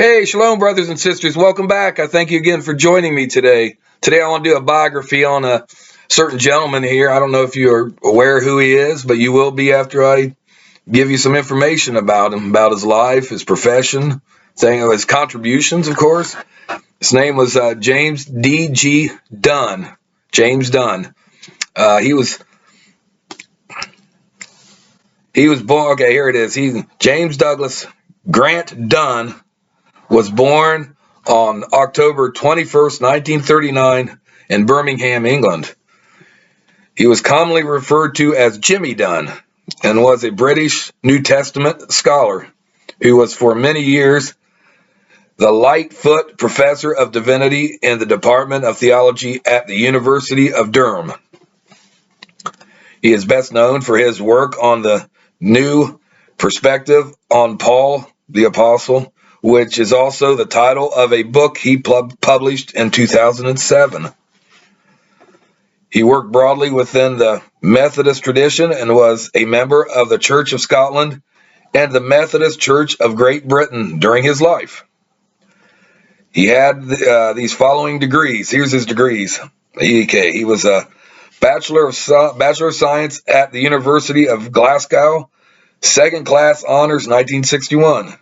Hey, shalom, brothers and sisters. Welcome back. I thank you again for joining me today. Today I want to do a biography on a certain gentleman here. I don't know if you're aware who he is, but you will be after I give you some information about him, about his life, his profession, his contributions, of course. His name was James D.G. Dunn. James Dunn. He was born. Okay, here it is. James Douglas Grant Dunn was born on October 21st, 1939 in Birmingham, England. He was commonly referred to as Jimmy Dunn and was a British New Testament scholar who was for many years the Lightfoot Professor of Divinity in the Department of Theology at the University of Durham. He is best known for his work on the New Perspective on Paul the Apostle, which is also the title of a book he published in 2007. He worked broadly within the Methodist tradition and was a member of the Church of Scotland and the Methodist Church of Great Britain during his life. He had these following degrees. Here's his degrees. He was a Bachelor of Science at the University of Glasgow, second class honors 1961.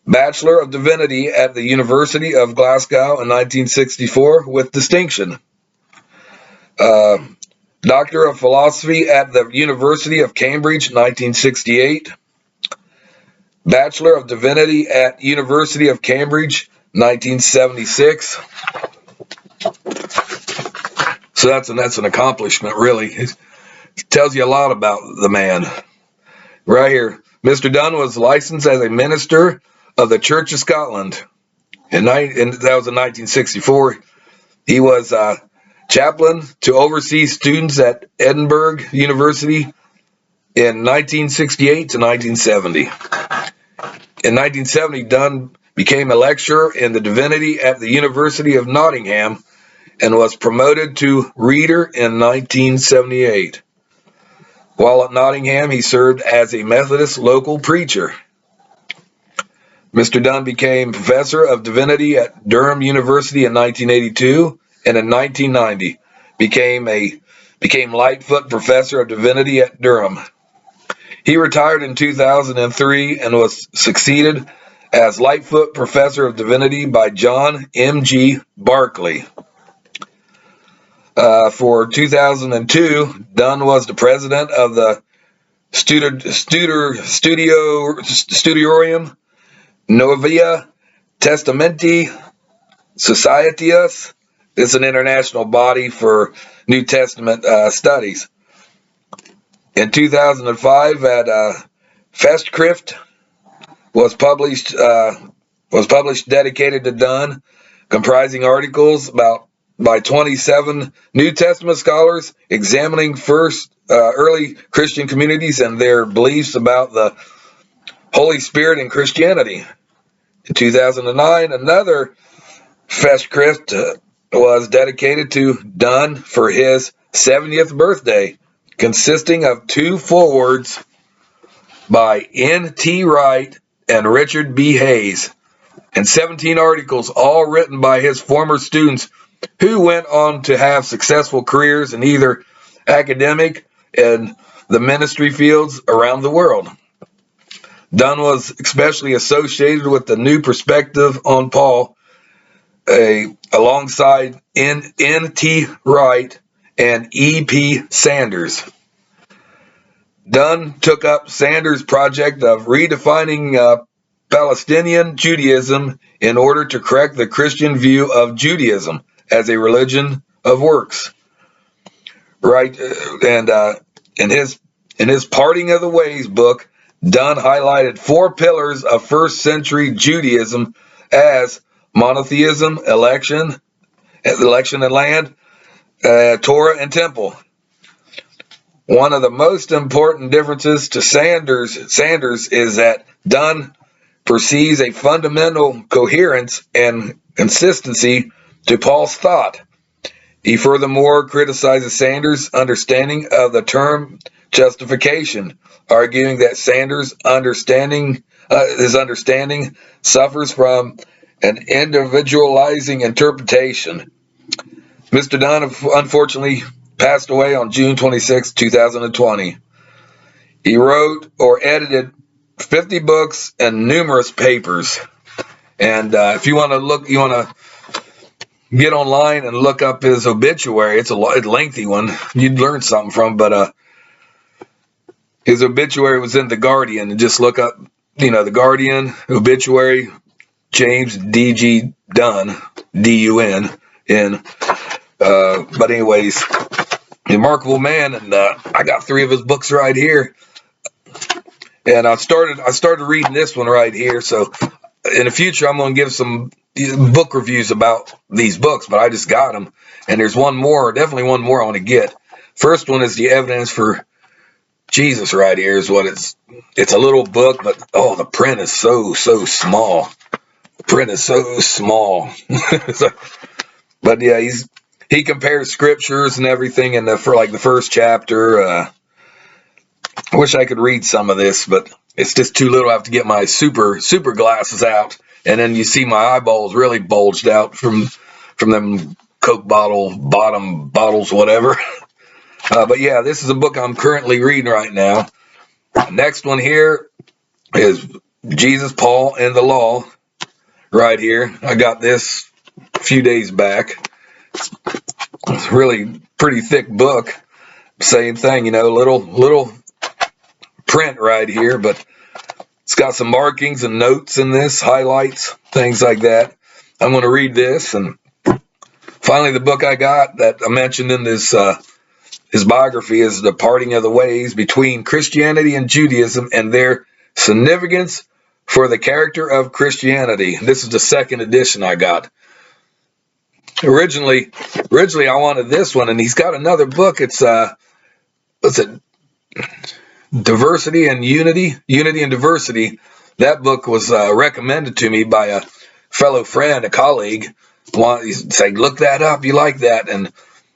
Bachelor of Divinity at the University of Glasgow in 1964 with distinction. Doctor of Philosophy at the University of Cambridge 1968. Bachelor of Divinity at University of Cambridge 1976. So that's an accomplishment, really. It tells you a lot about the man. Right here, Mr. Dunn was licensed as a minister of the Church of Scotland. And that was in 1964. He was chaplain to overseas students at Edinburgh University in 1968 to 1970. In 1970, Dunn became a lecturer in the divinity at the University of Nottingham and was promoted to reader in 1978. While at Nottingham, he served as a Methodist local preacher. Mr. Dunn became professor of divinity at Durham University in 1982, and in 1990 became Lightfoot Professor of Divinity at Durham. He retired in 2003 and was succeeded as Lightfoot Professor of Divinity by John M.G. Barclay. For 2002, Dunn was the president of the Studiorum Novia Testamenti Societatis. It's an international body for New Testament studies. In 2005, at Festschrift was published dedicated to Dunn, comprising articles by 27 New Testament scholars examining early Christian communities and their beliefs about the Holy Spirit in Christianity. In 2009, another Festschrift was dedicated to Dunn for his 70th birthday, consisting of 2 forewords by N.T. Wright and Richard B. Hayes, and 17 articles, all written by his former students who went on to have successful careers in either academic and the ministry fields around the world. Dunn was especially associated with the New Perspective on Paul, alongside N.T. Wright and E.P. Sanders. Dunn took up Sanders' project of redefining Palestinian Judaism in order to correct the Christian view of Judaism as a religion of works. Right, and in his Parting of the Ways book, Dunn highlighted 4 pillars of first century Judaism as monotheism, election and land, Torah and temple. One of the most important differences to Sanders is that Dunn perceives a fundamental coherence and consistency to Paul's thought. He furthermore criticizes Sanders' understanding of the term justification, arguing that Sanders' understanding his understanding suffers from an individualizing interpretation. Mr. Dunn unfortunately passed away on June 26, 2020. He wrote or edited 50 books and numerous papers. And if you want to get online and look up his obituary. It's a lengthy one. You'd learn something from, but his obituary was in The Guardian. And just look up, The Guardian obituary, James D.G. Dunn, D-U-N. But anyways, remarkable man, and I got 3 of his books right here. And I started reading this one right here. So in the future, I'm going to give some book reviews about these books, but I just got them. And there's definitely one more I want to get. First one is The Evidence for Jesus right here is what it's a little book, but oh, the print is so small. The print is so small. But yeah, he compares scriptures and everything for like the first chapter. I wish I could read some of this, but it's just too little. I have to get my super glasses out, and then you see my eyeballs really bulged out from them Coke bottom bottles, whatever. But yeah, this is a book I'm currently reading right now. Next one here is Jesus, Paul, and the Law. Right here, I got this a few days back. It's a really pretty thick book. Same thing, little print right here, but it's got some markings and notes in this, highlights, things like that. I'm going to read this. And finally, the book I got that I mentioned in this his biography is The Parting of the Ways Between Christianity and Judaism and Their Significance for the Character of Christianity. This is the second edition I got. Originally I wanted this one, and he's got another book. It's what's it? Diversity and Unity and Diversity. That book was recommended to me by a fellow friend, a colleague. He's saying, look that up, you like that. And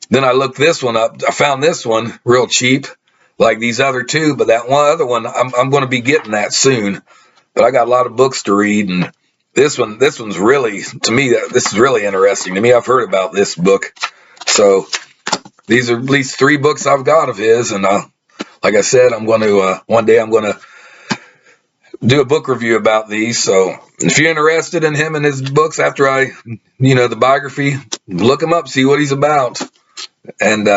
then I looked this one up. I found this one real cheap, like these other two, but that other one, I'm going to be getting that soon. But I got a lot of books to read, and this one's really, to me, this is really interesting to me. I've heard about this book. So these are at least 3 books I've got of his, and like I said, I'm going to one day I'm going to do a book review about these. So if you're interested in him and his books after the biography, look him up, see what he's about. And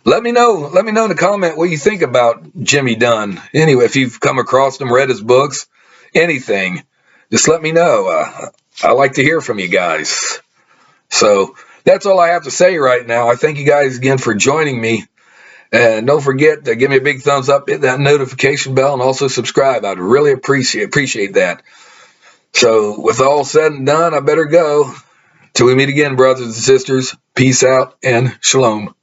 let me know in the comment what you think about Jimmy Dunn. Anyway, if you've come across him, read his books, anything, just let me know. I like to hear from you guys. So that's all I have to say right now. I thank you guys again for joining me. And don't forget to give me a big thumbs up, hit that notification bell, and also subscribe. I'd really appreciate that. So with all said and done, I better go. Till we meet again, brothers and sisters, peace out and shalom.